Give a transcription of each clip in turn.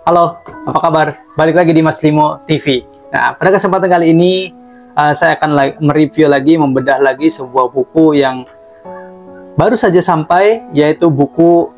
Halo, apa kabar? Balik lagi di Mas Limo TV. Nah, pada kesempatan kali ini saya akan mereview lagi, membedah lagi sebuah buku yang baru saja sampai, yaitu buku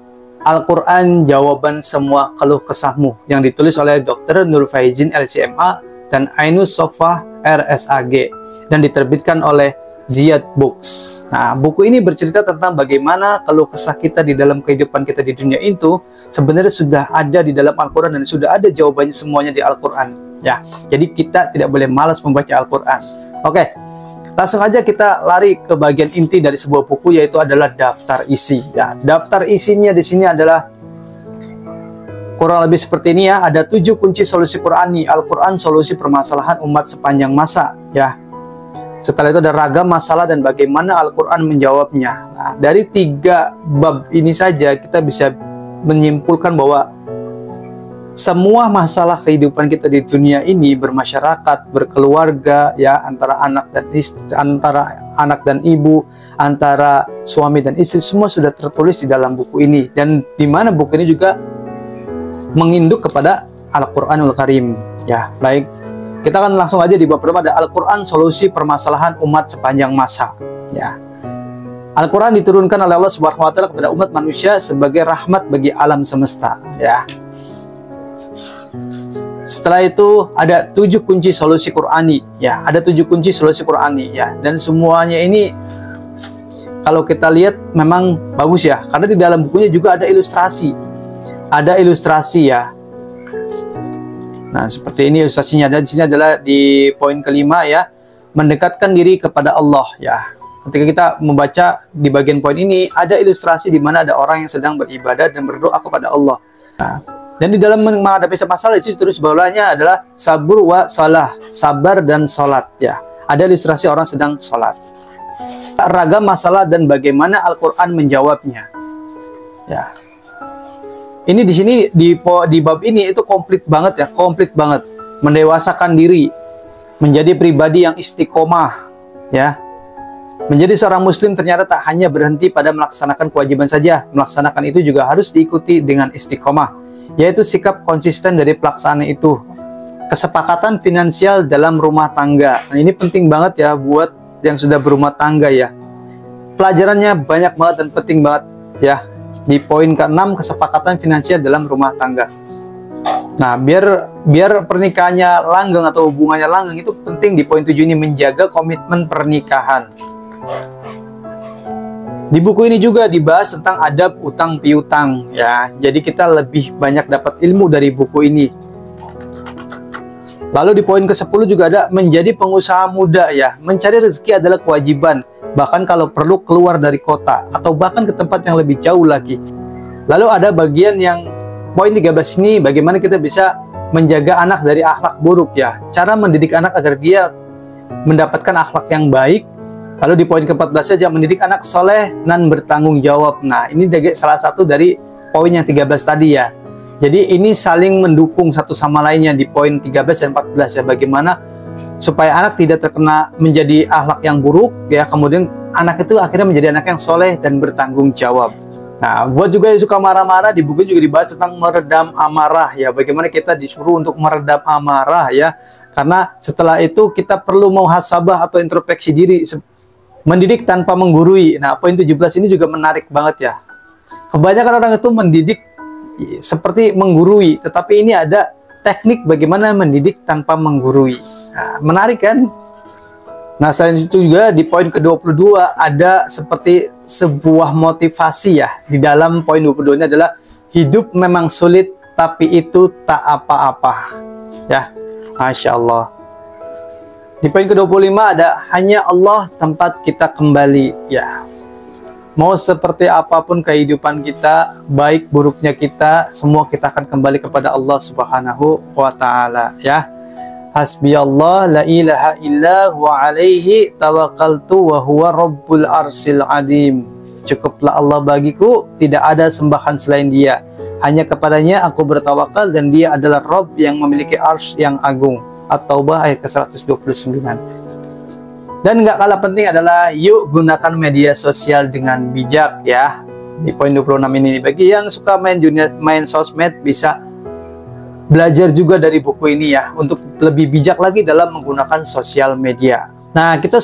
Al-Quran Jawaban Semua Keluh Kesahmu yang ditulis oleh Dr. Nur Faizin LCMA dan Ainus Sofah RSAG dan diterbitkan oleh Ziyad Books. Nah, buku ini bercerita tentang bagaimana keluh kesah kita di dalam kehidupan kita di dunia itu sebenarnya sudah ada di dalam Al-Quran dan sudah ada jawabannya semuanya di Al-Quran. Ya, jadi kita tidak boleh malas membaca Al-Quran. Oke, langsung aja kita lari ke bagian inti dari sebuah buku, yaitu adalah daftar isi. Ya, daftar isinya di sini adalah kurang lebih seperti ini ya. Ada 7 kunci solusi Qurani, Al-Quran solusi permasalahan umat sepanjang masa. Ya. Setelah itu ada ragam masalah dan bagaimana Al-Quran menjawabnya. Nah, dari 3 bab ini saja kita bisa menyimpulkan bahwa semua masalah kehidupan kita di dunia ini, bermasyarakat, berkeluarga, ya, antara anak dan istri, antara anak dan ibu, antara suami dan istri, semua sudah tertulis di dalam buku ini. Dan di mana buku ini juga menginduk kepada Al-Quranul Karim. Ya, baik. Kita akan langsung aja di bab pertama, ada Al-Quran solusi permasalahan umat sepanjang masa. Ya, Al-Quran diturunkan oleh Allah Subhanahu Wa Taala kepada umat manusia sebagai rahmat bagi alam semesta. Ya. Setelah itu ada 7 kunci solusi Qurani. Ya, ada 7 kunci solusi Qurani. Ya, dan semuanya ini kalau kita lihat memang bagus ya, karena di dalam bukunya juga ada ilustrasi. Ada ilustrasi ya. Nah, seperti ini ilustrasinya. Dan di sini adalah di poin kelima ya, mendekatkan diri kepada Allah ya. Ketika kita membaca di bagian poin ini, ada ilustrasi di mana ada orang yang sedang beribadah dan berdoa kepada Allah. Nah, dan di dalam menghadapi masalah itu terus bawahnya adalah sabur wa salah, sabar dan salat ya. Ada ilustrasi orang sedang salat. Ragam masalah dan bagaimana Al-Qur'an menjawabnya. Ya. Ini di sini di bab ini itu komplit banget ya, komplit banget. Mendewasakan diri, menjadi pribadi yang istiqomah ya. Menjadi seorang muslim ternyata tak hanya berhenti pada melaksanakan kewajiban saja, melaksanakan itu juga harus diikuti dengan istiqomah, yaitu sikap konsisten dari pelaksanaan itu. Kesepakatan finansial dalam rumah tangga. Nah, ini penting banget ya buat yang sudah berumah tangga ya. Pelajarannya banyak banget dan penting banget ya. Di poin ke-6, kesepakatan finansial dalam rumah tangga. Nah, biar pernikahannya langgeng atau hubungannya langgeng, itu penting di poin 7 ini, menjaga komitmen pernikahan. Di buku ini juga dibahas tentang adab utang piutang ya. Jadi kita lebih banyak dapat ilmu dari buku ini. Lalu di poin ke-10 juga ada menjadi pengusaha muda ya. Mencari rezeki adalah kewajiban, bahkan kalau perlu keluar dari kota atau bahkan ke tempat yang lebih jauh lagi. Lalu ada bagian yang poin 13 ini, bagaimana kita bisa menjaga anak dari akhlak buruk ya. Cara mendidik anak agar dia mendapatkan akhlak yang baik. Lalu di poin ke-14 saja, mendidik anak soleh dan bertanggung jawab. Nah, ini salah satu dari poin yang 13 tadi ya. Jadi ini saling mendukung satu sama lainnya di poin 13 dan 14 ya. Bagaimana supaya anak tidak terkena menjadi akhlak yang buruk ya, kemudian anak itu akhirnya menjadi anak yang soleh dan bertanggung jawab. Nah, buat juga yang suka marah-marah, di buku juga dibahas tentang meredam amarah ya, bagaimana kita disuruh untuk meredam amarah ya, karena setelah itu kita perlu muhasabah atau introspeksi diri, mendidik tanpa menggurui. Nah, poin 17 ini juga menarik banget ya. Kebanyakan orang itu mendidik seperti menggurui, tetapi ini ada teknik bagaimana mendidik tanpa menggurui. Nah, menarik kan? Nah, selain itu juga di poin ke-22 ada seperti sebuah motivasi ya. Di dalam poin 22 ini adalah hidup memang sulit, tapi itu tak apa-apa. Ya, Masya Allah. Di poin ke-25 ada hanya Allah tempat kita kembali. Ya, mau seperti apapun kehidupan kita, baik buruknya kita, semua kita akan kembali kepada Allah Subhanahu wa Ta'ala ya. Hasbiyallah la ilaha illa huwa alaihi tawakkaltu wa huwa rabbul arsil azim. Cukuplah Allah bagiku, tidak ada sembahan selain Dia. Hanya kepadanya aku bertawakal dan Dia adalah Rabb yang memiliki arsy yang agung. At-Taubah ayat ke-129. Dan nggak kalah penting adalah yuk gunakan media sosial dengan bijak ya. Di poin 26 ini, bagi yang suka main sosmed bisa belajar juga dari buku ini ya, untuk lebih bijak lagi dalam menggunakan sosial media. Nah, kita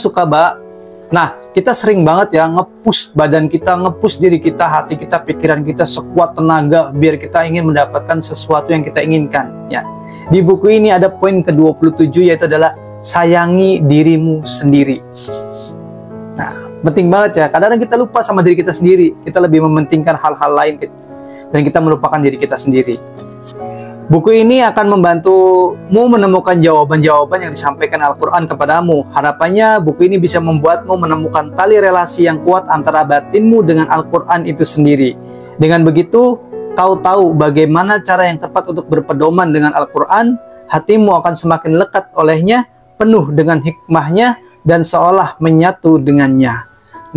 kita sering banget ya nge-push badan kita, nge-push diri kita, hati kita, pikiran kita sekuat tenaga biar kita ingin mendapatkan sesuatu yang kita inginkan ya. Di buku ini ada poin ke-27, yaitu adalah sayangi dirimu sendiri. Nah, penting banget ya. Kadang-kadang kita lupa sama diri kita sendiri. Kita lebih mementingkan hal-hal lain dan kita melupakan diri kita sendiri. Buku ini akan membantumu menemukan jawaban-jawaban yang disampaikan Al-Quran kepadamu. Harapannya buku ini bisa membuatmu menemukan tali relasi yang kuat antara batinmu dengan Al-Quran itu sendiri. Dengan begitu, kau tahu bagaimana cara yang tepat untuk berpedoman dengan Al-Quran, hatimu akan semakin lekat olehnya, penuh dengan hikmahnya, dan seolah menyatu dengannya.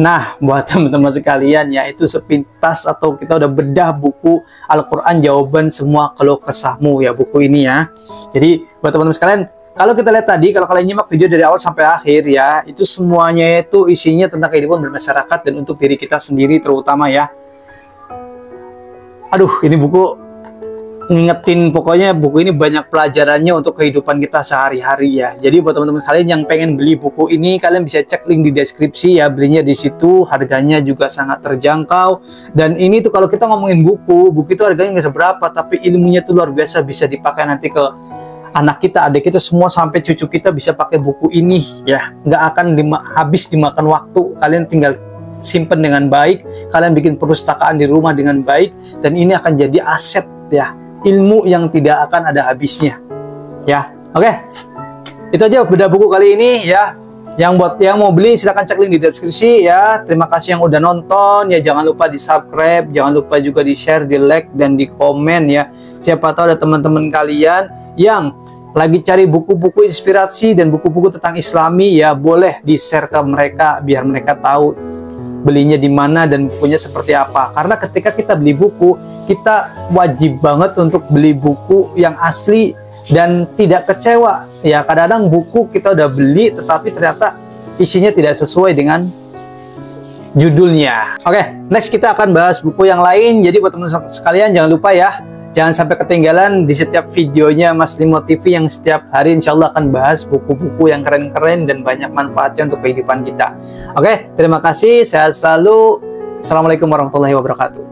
Nah, buat teman-teman sekalian ya, itu sepintas atau kita udah bedah buku Al-Quran Jawaban Semua Keluh Kesahmu ya, buku ini ya. Jadi buat teman-teman sekalian, kalau kita lihat tadi, kalau kalian nyimak video dari awal sampai akhir ya, itu semuanya itu isinya tentang kehidupan bermasyarakat dan untuk diri kita sendiri terutama ya. Aduh, ini buku ngingetin, pokoknya buku ini banyak pelajarannya untuk kehidupan kita sehari-hari ya. Jadi buat teman-teman kalian yang pengen beli buku ini, kalian bisa cek link di deskripsi ya, belinya di situ. Harganya juga sangat terjangkau. Dan ini tuh kalau kita ngomongin buku itu harganya nggak seberapa, tapi ilmunya tuh luar biasa, bisa dipakai nanti ke anak kita, adik kita, semua sampai cucu kita bisa pakai buku ini ya. Nggak akan habis dimakan waktu. Kalian tinggal simpen dengan baik, kalian bikin perpustakaan di rumah dengan baik, dan ini akan jadi aset ya, ilmu yang tidak akan ada habisnya ya. Oke, itu aja beda buku kali ini ya. Yang mau beli silahkan cek link di deskripsi ya. Terima kasih yang udah nonton ya, jangan lupa di subscribe, jangan lupa juga di share, di like, dan di komen ya. Siapa tahu ada teman-teman kalian yang lagi cari buku-buku inspirasi dan buku-buku tentang Islami ya, boleh di share ke mereka biar mereka tahu belinya di mana dan bukunya seperti apa. Karena ketika kita beli buku, kita wajib banget untuk beli buku yang asli dan tidak kecewa ya. Kadang-kadang buku kita udah beli tetapi ternyata isinya tidak sesuai dengan judulnya. Oke, next kita akan bahas buku yang lain. Jadi buat teman-teman sekalian jangan lupa ya, jangan sampai ketinggalan di setiap videonya Mas Limo TV yang setiap hari insya Allah akan bahas buku-buku yang keren-keren dan banyak manfaatnya untuk kehidupan kita. Oke, terima kasih, sehat selalu. Assalamualaikum warahmatullahi wabarakatuh.